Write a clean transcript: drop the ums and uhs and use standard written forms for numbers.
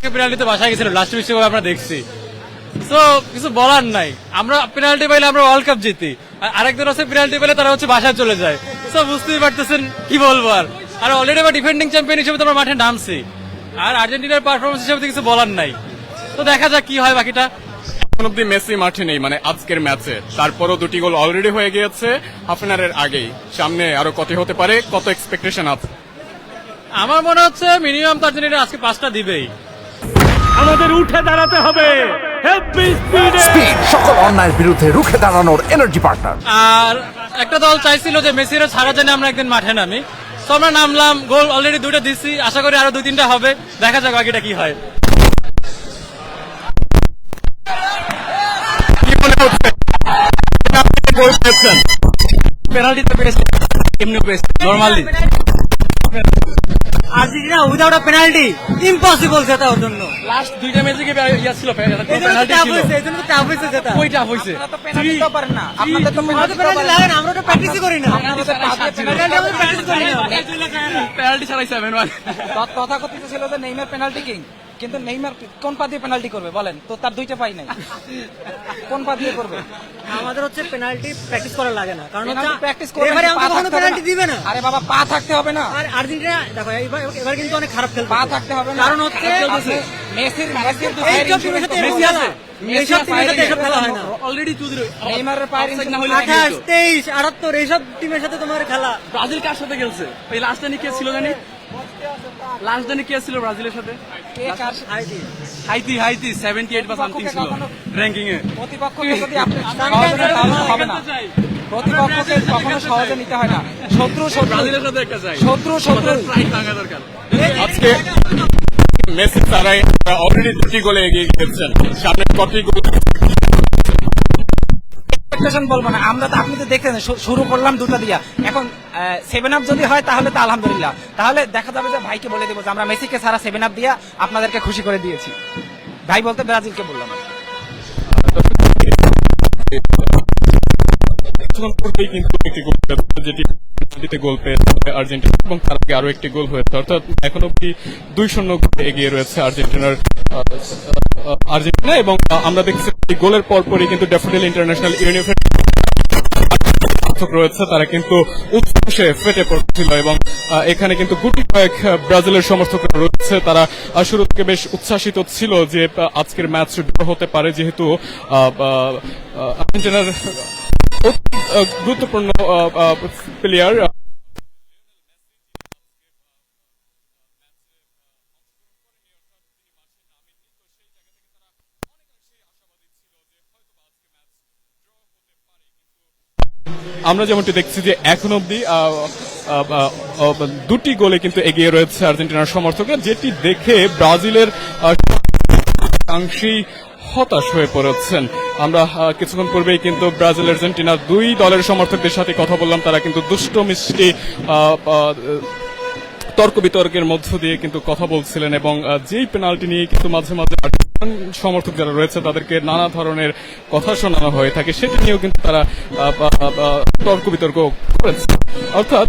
পেনাল্টিতে বাসায় গেছিল লাস্ট বিশ্বকাপ আমরা দেখছি। তো কিছু বলার নাই, আমরা পেনাল্টি পাইলে আমরা ওয়ার্ল্ড কাপ জিতি, আর আরেকজন আছে পেনাল্টি পেলে তারা হচ্ছে বাসায় চলে যায়। তো বুঝতেই পারতেছেন কি বলবো। আর অলরেডি আমরা ডিফেন্ডিং চ্যাম্পিয়ন হিসেবে তো আমরা মাঠে নামছি, আর আর্জেন্টিনার পারফরমেন্স হিসেবে তো কিছু বলার নাই। তো দেখা যাক কি হয় বাকিটা। এখন অব্দি মেসি মাঠে নেই, মানে আজকের ম্যাচে, তারপরও 2টি গোল অলরেডি হয়ে গিয়েছে হাফ এন আওয়ারের আগেই। সামনে আরো কত হতে পারে, কত এক্সপেকটেশন আছে? আমার মনে হচ্ছে মিনিমাম তো আর্জেন্টিনা আজকে 5টা দিবেই। আমাদের উঠে দাঁড়াতে হবে। স্পিড সকল অন্যায়ের বিরুদ্ধে রুখে দাঁড়ানোর এনার্জি পার্টনার। আর একটা দল চাইছিল যে মেসির ছাড়া জানি আমরা একদিন মাঠে নামি, তো আমরা নামলাম, গোল অলরেডি 2টা দিচ্ছি, আশা করি আরো 2-3টা হবে। দেখা যাক বাকিটা কি হয়। কি মনে হচ্ছে? গোল পেয়েছেন, পেনাল্টি তো পেয়েছে, এমনি পেয়েছে normally. Argentina without a penalty impossible জেতা ওর জন্য। লাস্ট 2টা ম্যাচে কি ইয়া ছিল, পেনাল্টি টাফ হইছে, এজন্য তো টাফ হইছে জেতা। কই টাফ হইছে? পেনাল্টি তো পারেন না, আপনাদের তো পেনাল্টি লাগে না, আমরা তো প্র্যাকটিসই করি না। পেনাল্টি আমরা প্র্যাকটিস করি না। পেনাল্টি ছাড়াই 7-1। তথাকথিত ছিল যে নেইমার পেনাল্টি কিং, কিন্তু নেইমার কোন পা দিয়ে পেনাল্টি করবে বলেন তো? তার 2টা পাই নাই, কোন পা দিয়ে করবে? আমাদের হচ্ছে পেনাল্টি প্র্যাকটিস করা লাগে না, কারণ পেনাল্টি হচ্ছে প্র্যাকটিস করবে, এবারে আমাদের কোনো পেনাল্টি দিবে না। আরে বাবা, পা থাকতে হবে না, আর আর্জেন্টিনা দেখো এবার কিন্তু অনেক খারাপ খেলছে, পা থাকতে হবে না। কারণ হচ্ছে মেসির এই সব টিমের সাথে এরকম খেলা, এইসব টিমের সাথে এসব খেলা হয় না। অলরেডি 2 নেইমারের পায়ের ইঞ্জুরি না হলে 28, 23, 78 এইসব টিমের সাথে তোমার খেলা। ব্রাজিল কার সাথে খেলছে? ওই লাস্ট জানি কে ছিল জানি, লাস্ট জানি কে ছিল ব্রাজিলের সাথে? কে কার হাইতি 78 বা সামথিং ছিল র‍্যাঙ্কিং এ। প্রতিপক্ষকে যদি আপনি সহজে নেন তাহলে হবে না। প্রতিপক্ষকে কখনো সহজে নিতে হয় না। শত্রু ব্রাজিলের সাথে একটা চাই, শত্রু প্রাইড ভাঙা দরকার। আজকে মেসি তারাই অলরেডি 2টি গোলে এগিয়ে গিয়েছেন। সামনে কতটি গোল? এক্সপেকটেশন বলবো না, আমরা তো, আপনি তো দেখছেন শুরু করলাম 2টা দিয়া, এখন 7 আপ যদি হয় তাহলে তো আলহামদুলিল্লাহ, তাহলে দেখা যাবে যে ভাইকে বলে দেবো যে আমরা মেসিকে সারা 7 আপ দিয়া আপনাদেরকে খুশি করে দিয়েছি। ভাই বলতে ব্রাজিলকে বললাম। কিছুক্ষণ পূর্বেই কিন্তু একটি গোল হয়েছে, যেটি পেনাল্টিতে গোল পেয়েছে আর্জেন্টিনা, এবং তার আগে আরো একটি গোল হয়েছে, অর্থাৎ এখন অব্দি 2-0 গোলে এগিয়ে রয়েছে আর্জেন্টিনা। এবং আমরা দেখছি গোলের পরপরই কিন্তু ড্যাফোডিল ইন্টারন্যাশনাল ইউনিভার্সিটি রয়েছে, তারা কিন্তু উচ্ছ্বাসে ফেটে পড়ছিল, এবং এখানে কিন্তু গুটি কয়েক ব্রাজিলের সমর্থকরা রয়েছে। তারা শুরু থেকে বেশ উচ্ছ্বাসিত ছিল যে আজকের ম্যাচ ড্র হতে পারে, যেহেতু আর্জেন্টিনার গুরুত্বপূর্ণ প্লেয়ার আমরা যেমনটি দেখছি যে এখন অব্দি 2টি গোলে কিন্তু এগিয়ে রয়েছে আর্জেন্টিনার সমর্থকরা, যেটি দেখে ব্রাজিলের অংশী হতাশ হয়ে পড়েছেন। আমরা কিছুক্ষণ পূর্বেই কিন্তু ব্রাজিল আর্জেন্টিনা 2 দলের সমর্থকদের সাথে কথা বললাম, তারা কিন্তু দুষ্ট মিষ্টি তর্ক বিতর্কের মধ্য দিয়ে কিন্তু কথা বলছিলেন, এবং যেই পেনাল্টি নিয়ে কিন্তু মাঝে মাঝে সমর্থক যারা রয়েছে তাদেরকে নানা ধরনের কথা শোনানো হয়ে থাকে, সেটা নিয়েও কিন্তু তারা তর্ক বিতর্ক করেছে। অর্থাৎ